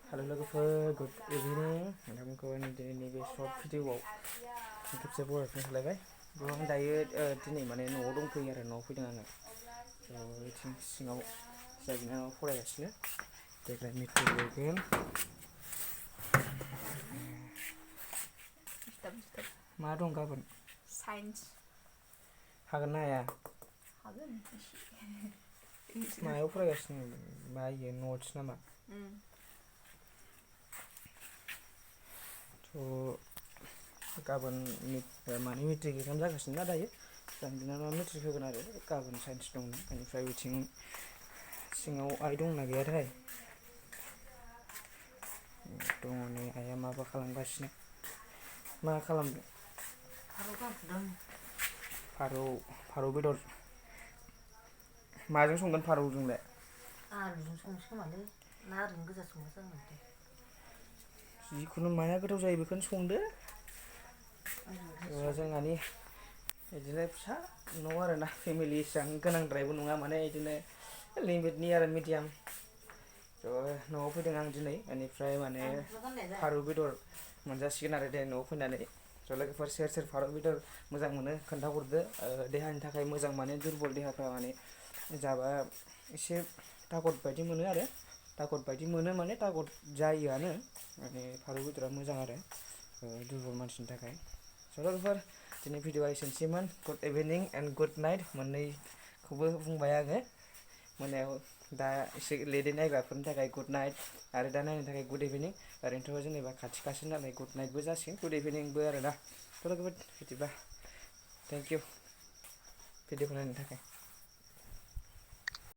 hello लोगोफोर good इभिनिं नोंथांमोनखौ दिनैनि बे सर्ट भिडिअ'आव खेबसे बरायफिननो खालायबाय आं दायो दिनै माने न'आव दंफैयो आरो न'आव फैदों आङो बिथिं सिङाव जाय बिनानावा फरायगासिनो देग्लाय मेट्रिक लिरगोन मा दं गाबोन साइन्स हागोन ना हाया हागोन मायाव फरायगासिनो मा इयो नट्स नामा गाबोन माने मेट्रिक एग्जाम जागासिनो ना दायो जों बिनानावा मेट्रिक होगोन आरो गाबोन साइन्स दं बेनिफ्राय बिथिं सिङाव आइ दंना गैयाथाय दङ नै आइया माबा खालामगासिनो मा खालामदों फारौ बेदर माजों संगोन फारौजोंलाय आलुजों संसै खोमालै ना ओरैनो गोजा संनो जागोन दे जिखुनु माया गोथाव जायो बेखौनो संदो जोंहानि बिदिनो फिसा न' आरोना फेमिलि एसेबां गोनांद्रायबो नङा माने बिदिनो लिमिटनि आरो मिडियाम न'आव फैदों आं दिनै बेनिफ्राय माने फारौ बेदर मोनजासिगोन आरो दे न'आव फैनानै लोगोफोर सोर सोर फारौ बेदर मोजां मोनो खोन्थाहरदो देहानि थाखाय मोजां माने दुरबल देहाफ्रा माने जाबा एसे थागद बायदि मोनो आरो थागद बायदि मोनो माने थागद जायोआनो माने फारौ बेदरा मोजां आरो दुरबल मानसिनि थाखाय लोगोफोर दिनै भिडिअआ एसेनोसैमोन good evening and good night मोननैखौबो बुंबाय आङो मोनायाव दा एसे लेटै नायग्राफोरनि थाखाय गुड नाइट आरो दा नायनो थाखाय गुड इभिनिं ओरैनोथ' जेनेबा खाथि खासि नालाय गुड नाइटबो जासिगोन गुड इभिनिंबो आरोना लोगोफोर बिदिबा थेंक इउ भिडिअखौ नायनो थाखाय